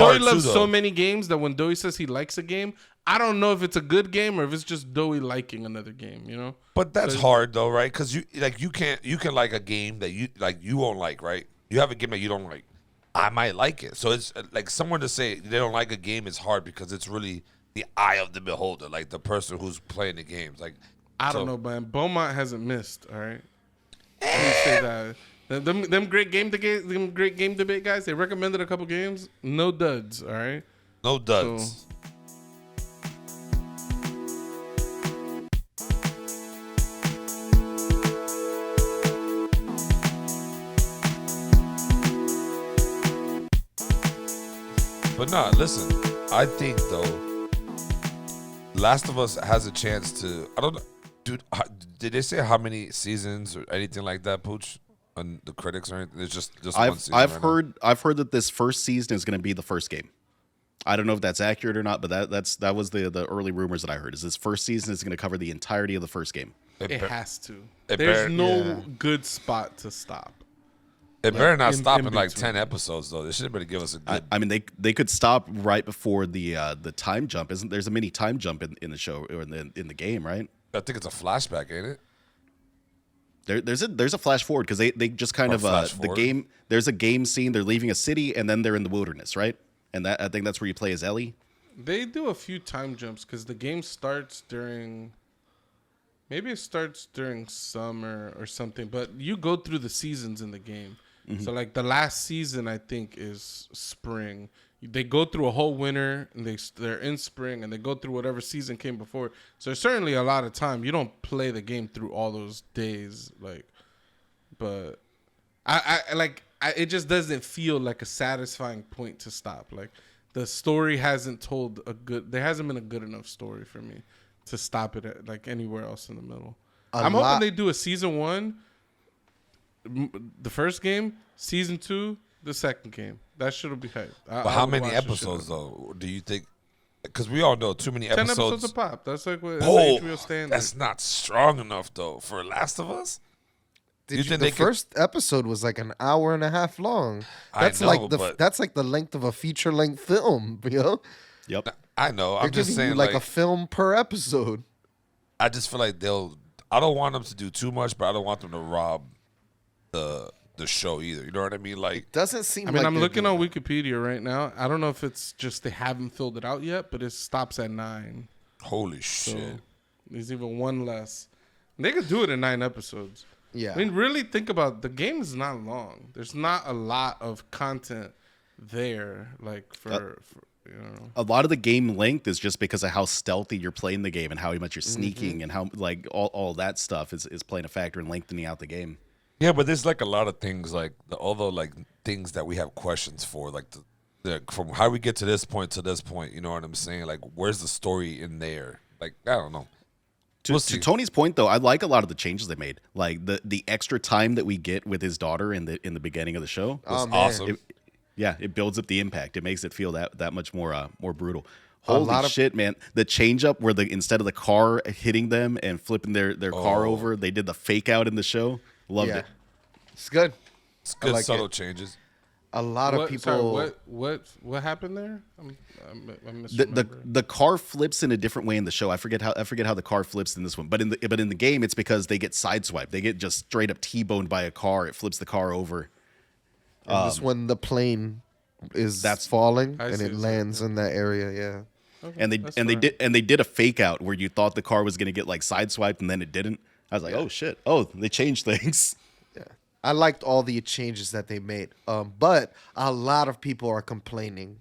Doey too, loves though. so many games that when Doey says he likes a game, I don't know if it's a good game or if it's just Doey liking another game. You know. But that's So- hard though, right? Because you can like a game that you won't like, right? You have a game that you don't like. I might like it. So it's like someone to say they don't like a game is hard because it's really the eye of the beholder, like the person who's playing the games. Like I don't know, man. Beaumont hasn't missed. All right. Let me say that. Them great game debate guys. They recommended a couple games. No duds. All right. no duds. But nah, listen. I think though, Last of Us has a chance to. I don't know, dude. Did they say how many seasons or anything like that, Pooch? On the critics or anything? It's just one season. I've heard that this first season is going to be the first game. I don't know if that's accurate or not, but that was the early rumors that I heard. Is this first season is going to cover the entirety of the first game? It has to. It There's better- no good spot to stop. It better not in- stop in in like between. 10 episodes though. They should better give us a good. I mean, they could stop right before the time jump. Isn't there's a mini time jump in the show or in the game, right? I think it's a flashback, ain't it? There's a flash forward because they just kind Or of flash the forward. game. There's a game scene. They're leaving a city and then they're in the wilderness, right? And I think that's where you play as Ellie. They do a few time jumps because the game starts during. Maybe it starts during summer or something, but you go through the seasons in the game. Mm-hmm. So like the last season, I think is spring. They go through a whole winter and they're in spring and they go through whatever season came before. So there's certainly a lot of time. You don't play the game through all those days, like, but it just doesn't feel like a satisfying point to stop. Like the story hasn't told there hasn't been a good enough story for me to stop it at like anywhere else in the middle. I'm hoping they do a season 1, the first game, season 2, the second game. That shit will be hype. But how many episodes though do you think? Because we all know too many 10 episodes. episodes a pop. That's like what Oh, HBO standard. that's not strong enough though for Last of Us. The first episode was like an hour and a half long. I That's know, like but- that's like the length of a feature length film. You know, Yep. I know. they're I'm just giving saying, you like a film per episode. I just feel like I don't want them to do too much, but I don't want them to rob the show either. You know what I mean? Like, Doesn't seem. I mean, like I'm they're looking doing on that. Wikipedia right now. I don't know if it's just they haven't filled it out yet, but it stops at 9. holy So shit. there's even one less. They could do it in 9 episodes. Yeah, I mean, really think about the game is not long. There's not a lot of content there, like for you know. A lot of the game length is just because of how stealthy you're playing the game and how much you're sneaking and how like all that stuff is playing a factor in lengthening out the game. Yeah, but there's like a lot of things like things that we have questions for, like from how we get to this point, you know what I'm saying? Like, where's the story in there? Like, I don't know. To Tony's point, though, I like a lot of the changes they made, like the extra time that we get with his daughter in the beginning of the show. Was man. awesome. It builds up the impact. It makes it feel that much more brutal. A lot Holy of- shit, man! The change up where instead of the car hitting them and flipping their car over, they did the fake out in the show. Loved yeah, it. it's good. It's good like subtle it. changes. A lot of people. Sorry, what happened there? I'm misremembering. The car flips in a different way in the show. I forget how the car flips in this one, but in the game, it's because they get sideswiped. They get just straight up T-boned by a car. It flips the car over. And this when the plane is That's- falling I and see it what you're lands in that area. Yeah. Okay, And that's they fine. did a fake out where you thought the car was gonna get like sideswiped and then it didn't. I was like, oh shit! Oh, they changed things. Yeah. I liked all the changes that they made. But a lot of people are complaining.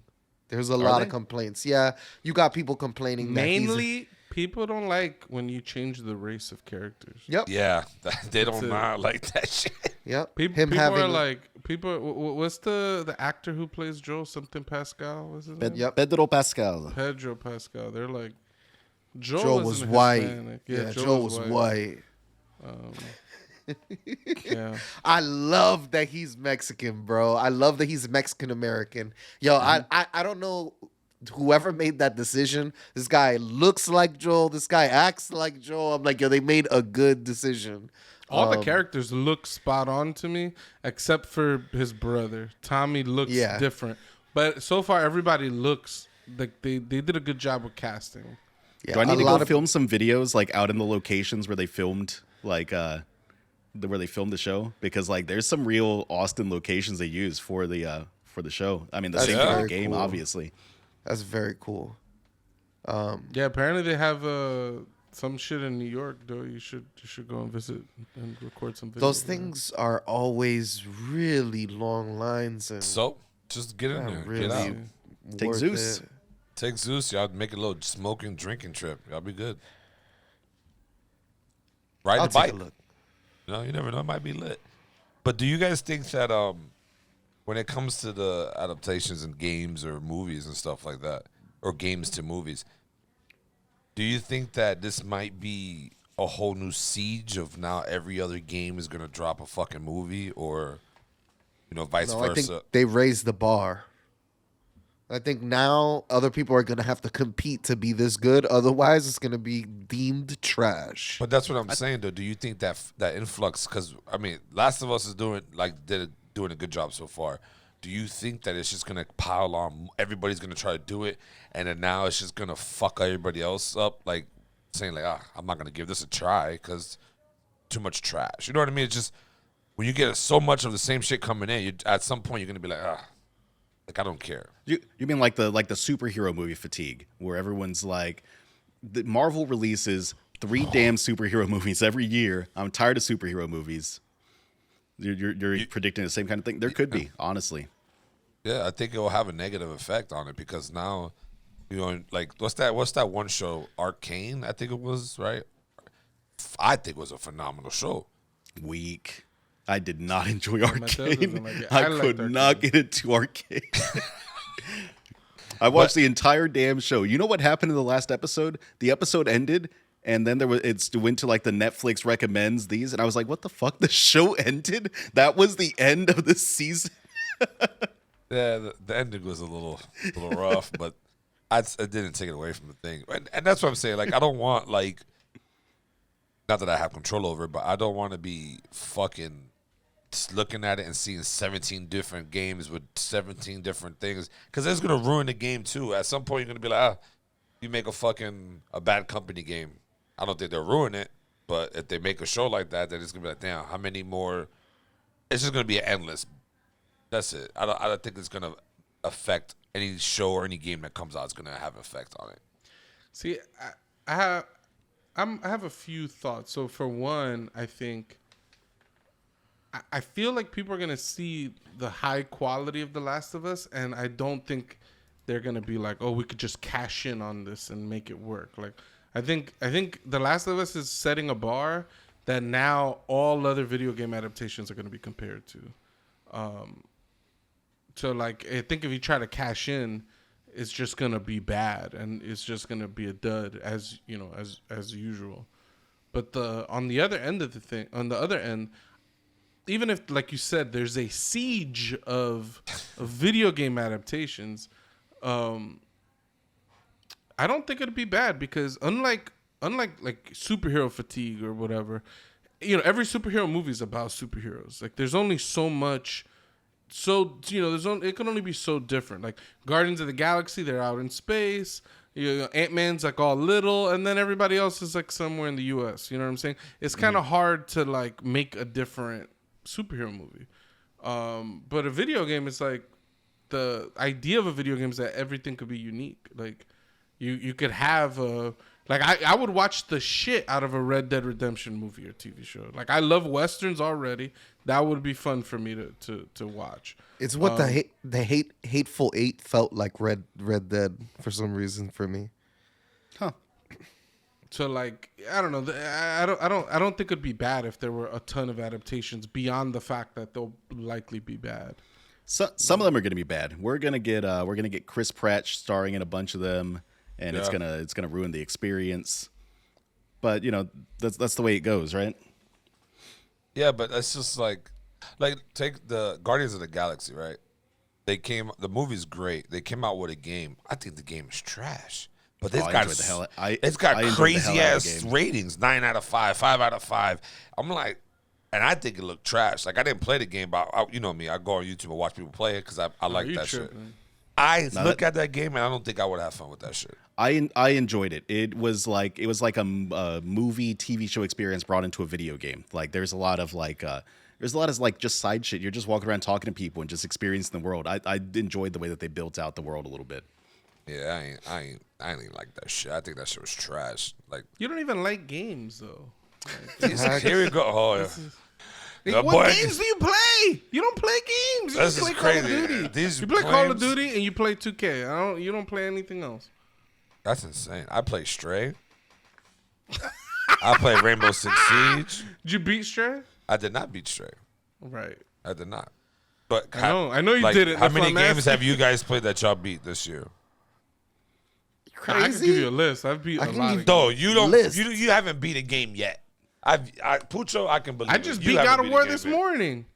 There's a lot of they? complaints. Yeah. You got people complaining that he's Mainly, people don't like when you change the race of characters. Yep. Yeah, they don't That's it. not like that shit. Yep. People are like what's the actor who plays Joel? Something Pascal. What's his name? Yep. Pedro Pascal. Pedro Pascal. They're like Joe was isn't white. Hispanic. Yeah, Joe was white. Yeah. I love that he's Mexican, bro. I love that he's Mexican American. Yo, I don't know whoever made that decision. This guy looks like Joel. This guy acts like Joel. I'm like, yo, they made a good decision. All the characters look spot on to me, except for his brother. Tommy looks Yeah. different. But so far, everybody looks like they did a good job with casting. Yeah, Do I need a to lot go of film some videos like out in the locations where they filmed where they filmed the show? Because like there's some real Austin locations they use for the show. I mean the That's same for the very game, cool. obviously. That's very cool. Yeah, apparently they have some shit in New York. Though you should go and visit and record some videos. Those there. things are always really long lines and So just get in not there, really get out, Take worth Zeus. it. take Zeus. Y'all make a little smoking, drinking trip. Y'all be good. Ride I'll the take bike. a look. You know, you never know. It might be lit. But do you guys think that when it comes to the adaptations in games or movies and stuff like that, or games to movies, do you think that this might be a whole new siege of now every other game is gonna drop a fucking movie, or vice No, I think versa? they raised the bar. I think now other people are gonna have to compete to be this good. Otherwise, it's gonna be deemed trash. But that's what I'm saying, though. Do you think that influx? Because I mean, Last of Us is doing a good job so far. Do you think that it's just gonna pile on? Everybody's gonna try to do it, and then now it's just gonna fuck everybody else up, like saying like, I'm not gonna give this a try because too much trash. You know what I mean? It's just when you get so much of the same shit coming in, at some point you're gonna be like, like I don't care. You mean like the superhero movie fatigue, where everyone's like, the Marvel releases 3 damn superhero movies every year. I'm tired of superhero movies. You're predicting the same kind of thing. There could be, honestly. Yeah, I think it will have a negative effect on it because now, like what's that one show, Arcane? I think it was, right? I think it was a phenomenal show. Weak. I did not enjoy Mateo Arcane. doesn't like it. I liked could not Arcane. get into Arcane. I watched the entire damn show. You know what happened in the last episode? The episode ended, and then it went to like the Netflix recommends these, and I was like, "What the fuck? The show ended? That was the end of the season." Yeah, the ending was a little rough, but I didn't take it away from the thing, and that's what I'm saying. Like, I don't want not that I have control over it, but I don't want to be fucking just looking at it and seeing 17 different games with 17 different things, because it's gonna ruin the game too. At some point, you're gonna be like, you make a Bad Company game. I don't think they'll ruin it, but if they make a show like that, then it's gonna be like, damn, how many more? It's just gonna be endless. That's it. I don't think it's gonna affect any show or any game that comes out. It's gonna have an effect on it. See, I have a few thoughts. So for one, I think I feel like people are gonna see the high quality of The Last of Us, and I don't think they're gonna be like, oh, we could just cash in on this and make it work. Like, I think The Last of Us is setting a bar that now all other video game adaptations are gonna be compared to. So like, I think if you try to cash in, it's just gonna be bad, and it's just gonna be a dud, as you know, as usual. But on the other end, even if, like you said, there's a siege of video game adaptations, I don't think it'd be bad, because unlike like superhero fatigue or whatever, every superhero movie is about superheroes. Like, there's only so much. So it can only be so different. Like Guardians of the Galaxy, they're out in space. Ant-Man's like all little, and then everybody else is like somewhere in the U.S. You know what I'm saying? It's kind of hard to like make a different superhero movie. But a video game is like, the idea of a video game is that everything could be unique. Like you could have I would watch the shit out of a Red Dead Redemption movie or TV show. Like, I love Westerns already. That would be fun for me to watch. It's what the Hateful Eight felt like Red Dead for some reason for me. Huh. So like, I don't know. I don't think it'd be bad if there were a ton of adaptations beyond the fact that they'll likely be bad. So, some of them are going to be bad. We're gonna get Chris Pratt starring in a bunch of them, and it's gonna ruin the experience. But that's the way it goes, right? Yeah, but it's just like take the Guardians of the Galaxy, right? The movie's great. They came out with a game. I think the game is trash. But it's got crazy ass ratings, 9 out of 5, 5 out of 5. I'm like, and I think it looked trash. Like, I didn't play the game, but you know me, I go on YouTube and watch people play it because I like that shit. I look at that game and I don't think I would have fun with that shit. I enjoyed it. It was like a movie TV show experience brought into a video game. Like there's a lot of just side shit. You're just walking around talking to people and just experiencing the world. I enjoyed the way that they built out the world a little bit. Yeah, I ain't like that shit. I think that shit was trash. Like You don't even like games though. here we go. Oh yeah. Like, what games do you play? You don't play games. You This just is play Call of crazy. Duty. You play Call of Duty and you play 2K. You don't play anything else. That's insane. I play Stray. I play Rainbow Six Siege. Did you beat Stray? I did not beat Stray. Right. I did not. But I know you like, didn't. How That's many why I'm games asking. have you guys played that y'all beat this year? I can give you a list. I've beat a lot of No, you don't. List. You haven't beat a game yet. Pucho, I can believe. I just it. beat You haven't God of a War game this yet. morning.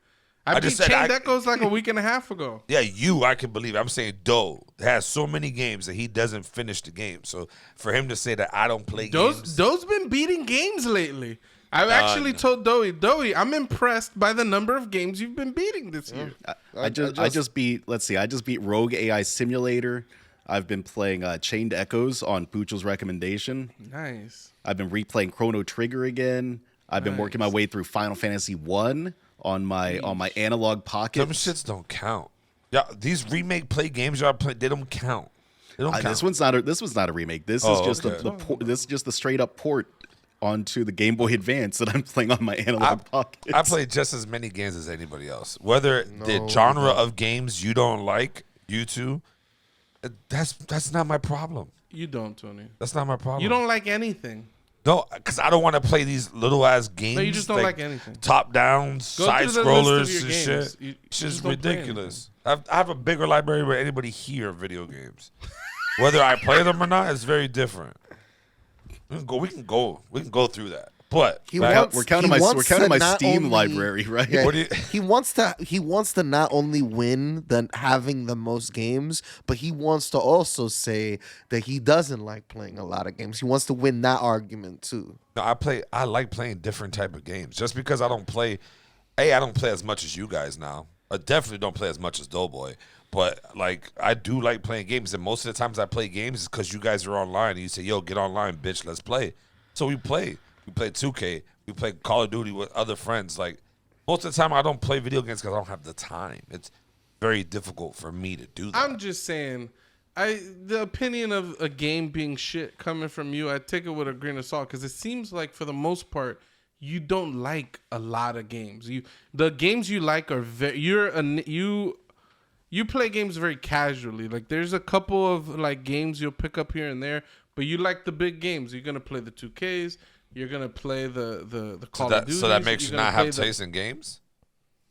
I beat just said Chain Echoes like a week and a half ago. Yeah, I can believe it. I'm saying Doe has so many games that he doesn't finish the game. So for him to say that I don't play games, Doe's been beating games lately. I've actually told Doey, I'm impressed by the number of games you've been beating this year. I just beat Rogue AI Simulator. I've been playing Chained Echoes on Pucho's recommendation. Nice. I've been replaying Chrono Trigger again. I've been working my way through Final Fantasy 1 on my analog pocket. some shits don't count. Yeah, these remake play games y'all play, they don't count. They don't count. This one's not a remake. This is just this is just the straight up port onto the Game Boy Advance that I'm playing on my analog pocket. I play just as many games as anybody else. Whether the genre of games you don't like, you two, that's not my problem. You don't, Tony. That's not my problem. You don't like anything. No, because I don't want to play these little ass games. No, you just don't like anything. Top downs, Go side through the list of scrollers, your and games. shit. You It's just just don't play ridiculous. I have a bigger library than anybody here of video games. Whether I play them or not, it's very different. We can go through that. But we're counting my Steam only, library, right? Yeah, What do you- he wants to not only win the having the most games, but he wants to also say that he doesn't like playing a lot of games. He wants to win that argument too. No, I like playing different type of games. Just because I don't play as much as you guys now. I definitely don't play as much as Doughboy. But like I do like playing games, and most of the times I play games is because you guys are online and you say, "Yo, get online, bitch, let's play." So we play. We play 2K. We play Call of Duty with other friends. Like most of the time, I don't play video games because I don't have the time. It's very difficult for me to do that. I'm just saying, the opinion of a game being shit coming from you, I take it with a grain of salt because it seems like for the most part you don't like a lot of games. The games you like are you play games very casually. Like there's a couple of like games you'll pick up here and there, but you like the big games. You're gonna play the 2Ks. You're gonna play the Call of Duty. So that makes you not have taste in games.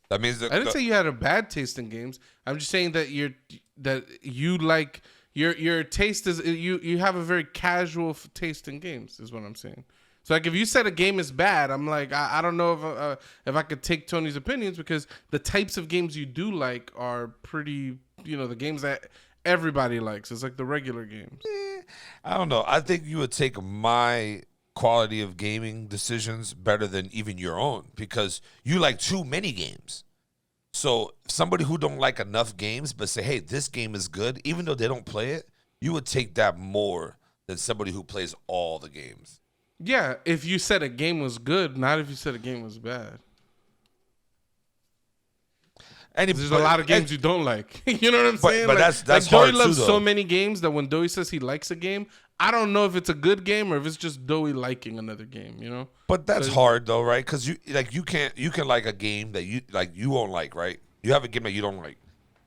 That means that I didn't say you had a bad taste in games. I'm just saying that you like your taste is you have a very casual taste in games. Is what I'm saying. So like if you said a game is bad, I'm like I don't know if I could take Tony's opinions because the types of games you do like are pretty the games that everybody likes. It's like the regular games. I don't know. I think you would take my quality of gaming decisions better than even your own because you like too many games. So somebody who don't like enough games but say, hey, this game is good, even though they don't play it, you would take that more than somebody who plays all the games. Yeah, if you said a game was good, not if you said a game was bad. There's a lot of games you don't like. You know what I'm saying? But like, that's Doey hard too, loves though. so many games that when Doey says he likes a game, I don't know if it's a good game or if it's just Doey liking another game. But that's hard though, right? Because you can like a game that you won't like, right? You have a game that you don't like.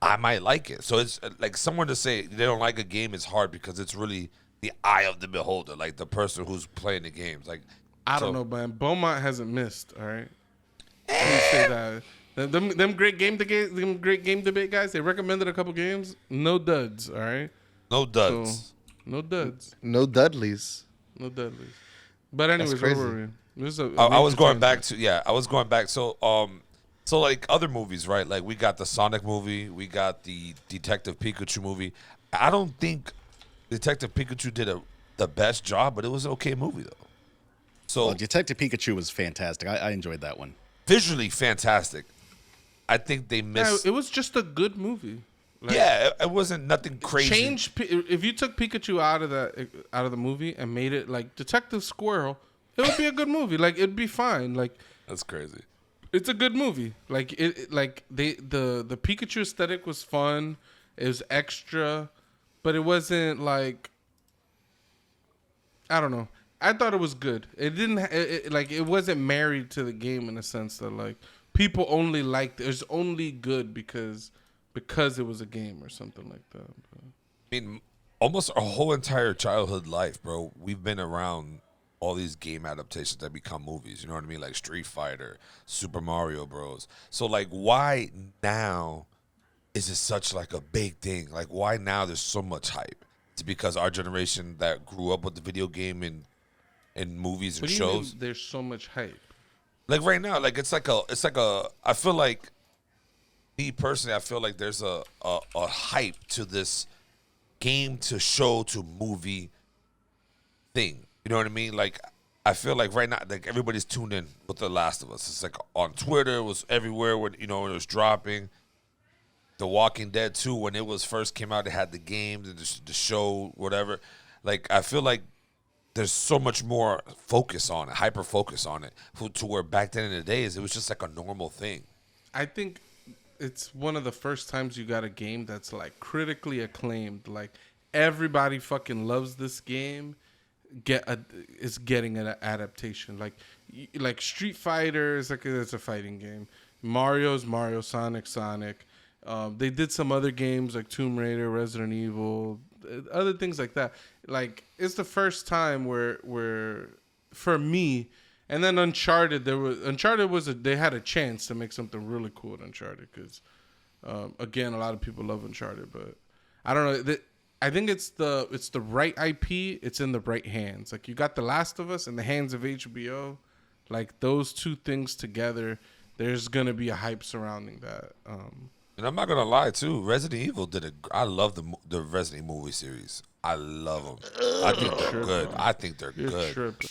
I might like it. So it's like someone to say they don't like a game is hard because it's really the eye of the beholder, like the person who's playing the games. Like I don't know, man. Beaumont hasn't missed. All right. Let me say that. Them great game debate guys. They recommended a couple games. No duds. All right. No duds. So, no duds. No Dudleys. No Dudleys. But anyways, where were we? I was going back. So like other movies, right? Like we got the Sonic movie, we got the Detective Pikachu movie. I don't think Detective Pikachu did the best job, but it was an okay movie though. So Detective Pikachu was fantastic. I enjoyed that one. Visually fantastic. I think they missed. Yeah, it was just a good movie. Like, it wasn't nothing crazy. If you took Pikachu out of the movie and made it like Detective Squirrel, it would be a good movie. Like it'd be fine. Like That's crazy. it's a good movie. Like the Pikachu aesthetic was fun. It was extra, but it wasn't like, I don't know. I thought it was good. It didn't it wasn't married to the game in a sense that like people only liked it. It's only good because it was a game or something like that. But. I mean, almost our whole entire childhood life, bro, we've been around all these game adaptations that become movies. You know what I mean? Like Street Fighter, Super Mario Bros. So like, why now is it such like a big thing? Like, why now there's so much hype? It's because our generation that grew up with the video game and movies and What do you shows. mean there's so much hype. Like right now, like it's like a. I feel like, me personally, I feel like there's a hype to this game to show to movie thing. You know what I mean? Like I feel like right now, like everybody's tuned in with The Last of Us. It's like on Twitter, it was everywhere when when it was dropping. The Walking Dead 2, when it was first came out, it had the games and the show, whatever. Like I feel like there's so much more focus on it, hyper focus on it, to where back then in the days it was just like a normal thing. I think it's one of the first times you got a game that's like critically acclaimed. Like everybody fucking loves this game. Is getting an adaptation. Like Street Fighter is like it's a fighting game. Mario's Mario, Sonic. They did some other games like Tomb Raider, Resident Evil, other things like that. Like it's the first time where for me. And then Uncharted, they had a chance to make something really cool with Uncharted because, again, a lot of people love Uncharted, but I don't know. I think it's the right IP. It's in the right hands. Like you got The Last of Us in the hands of HBO. Like those two things together, there's gonna be a hype surrounding that. And I'm not gonna lie too. Resident Evil I love the Resident Evil movie series. I love them. I think they're good. I think they're You're good. tripping.